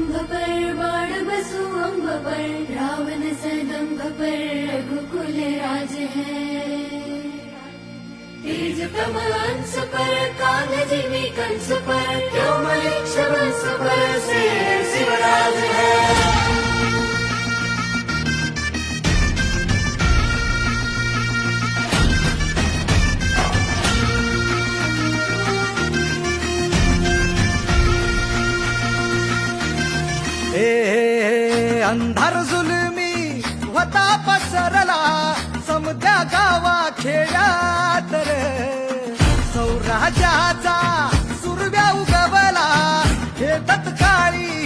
स्तंभ पर बाण बसु अम्ब पर, रावण सदंभ पर रघुकुल राज है। तेज प्रबल अंश पर, काल जिमी कंस पर, व्योमलिक्ष वंश पर से शिवराज है। अंधार जुलमी होता पसरला, समद्या गावा खेळात रे, सौराज्याचा सुरव्या उगवला, हे तत्काळी